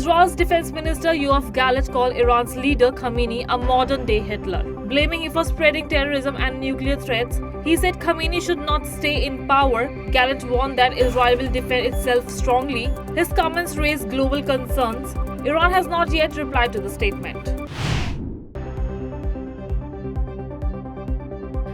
Israel's defense minister Yoav Gallant called Iran's leader Khamenei a modern-day Hitler. Blaming him for spreading terrorism and nuclear threats, he said Khamenei should not stay in power. Gallant warned that Israel will defend itself strongly. His comments raised global concerns. Iran has not yet replied to the statement.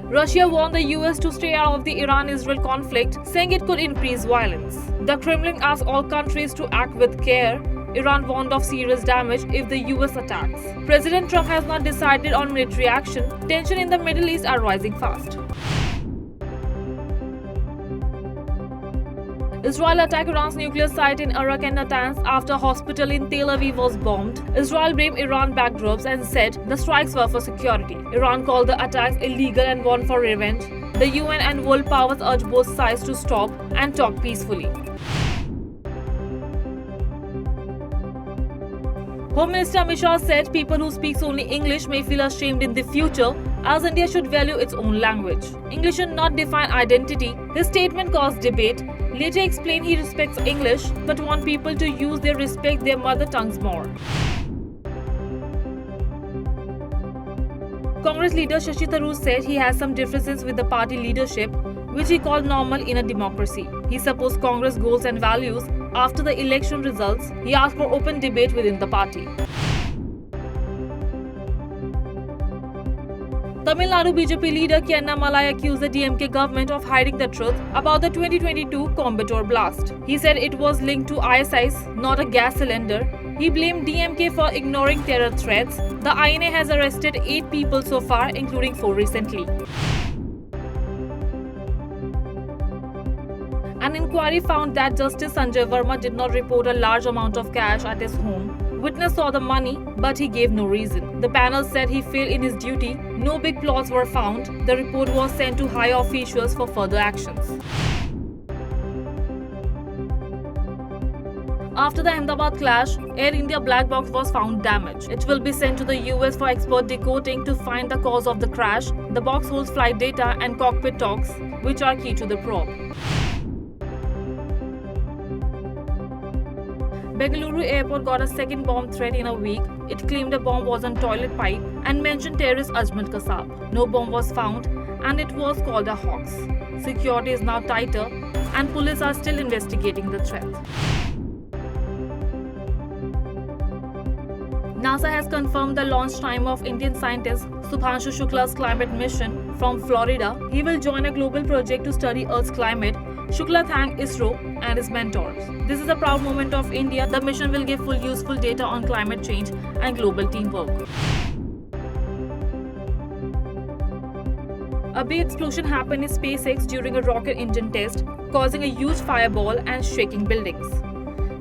Russia warned the US to stay out of the Iran-Israel conflict, saying it could increase violence. The Kremlin asked all countries to act with care. Iran warned of serious damage if the US attacks. President Trump has not decided on military action. Tension in the Middle East are rising fast. Israel attacked Iran's nuclear site in Arak and Natanz after a hospital in Tel Aviv was bombed. Israel blamed Iran backdrops and said the strikes were for security. Iran called the attacks illegal and warned for revenge. The UN and world powers urged both sides to stop and talk peacefully. Home Minister Amit Shah said people who speak only English may feel ashamed in the future, as India should value its own language. English should not define identity. His statement caused debate. Later explained he respects English but wants people to use their respect their mother tongues more. Congress leader Shashi Tharoor said he has some differences with the party leadership, which he called normal in a democracy. He supports Congress goals and values. After the election results, he asked for open debate within the party. Tamil Nadu BJP leader K. Annamalai accused the DMK government of hiding the truth about the 2022 Coimbatore blast. He said it was linked to ISIS, not a gas cylinder. He blamed DMK for ignoring terror threats. The INA has arrested 8 people so far, including 4 recently. An inquiry found that Justice Sanjay Verma did not report a large amount of cash at his home. Witness saw the money, but he gave no reason. The panel said he failed in his duty. No big plots were found. The report was sent to high officials for further actions. After the Ahmedabad clash, Air India black box was found damaged. It will be sent to the US for expert decoding to find the cause of the crash. The box holds flight data and cockpit talks, which are key to the probe. Bengaluru airport got a second bomb threat in a week. It claimed a bomb was on toilet pipe and mentioned terrorist Ajmal Kasab. No bomb was found and it was called a hoax. Security is now tighter and police are still investigating the threat. NASA has confirmed the launch time of Indian scientist Subhanshu Shukla's climate mission from Florida. He will join a global project to study Earth's climate. Shukla thanked ISRO and his mentors. This is a proud moment of India. The mission will give full useful data on climate change and global teamwork. A big explosion happened in SpaceX during a rocket engine test, causing a huge fireball and shaking buildings.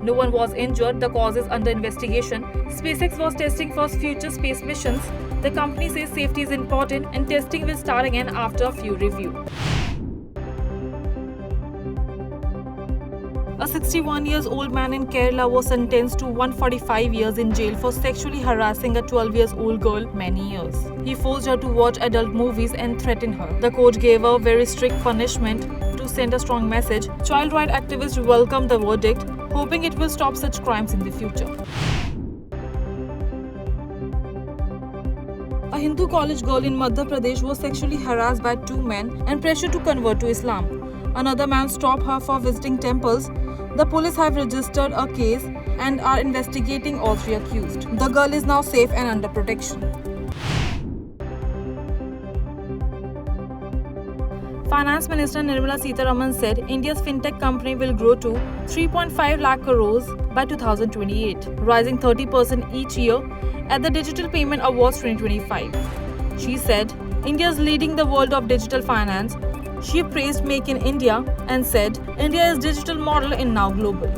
No one was injured. The cause is under investigation. SpaceX was testing for future space missions. The company says safety is important and testing will start again after a few reviews. A 61-year-old man in Kerala was sentenced to 145 years in jail for sexually harassing a 12-year-old girl many years. He forced her to watch adult movies and threatened her. The court gave her a very strict punishment to send a strong message. Child rights activists welcomed the verdict, hoping it will stop such crimes in the future. A Hindu college girl in Madhya Pradesh was sexually harassed by 2 men and pressured to convert to Islam. Another man stopped her for visiting temples. The police have registered a case and are investigating all 3 accused. The girl is now safe and under protection. Finance Minister Nirmala Sitharaman said India's fintech company will grow to 3.5 lakh crores by 2028, rising 30% each year at the Digital Payment Awards 2025. She said India is leading the world of digital finance. She praised Make in India and said India is digital model and now global.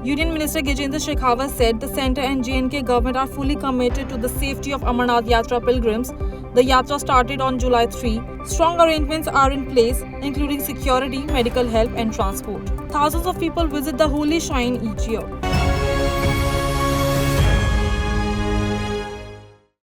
Union Minister Gajendra Shekhawat said the centre and J&K government are fully committed to the safety of Amarnath Yatra pilgrims. The Yatra started on July 3. Strong arrangements are in place, including security, medical help and transport. Thousands of people visit the holy shrine each year.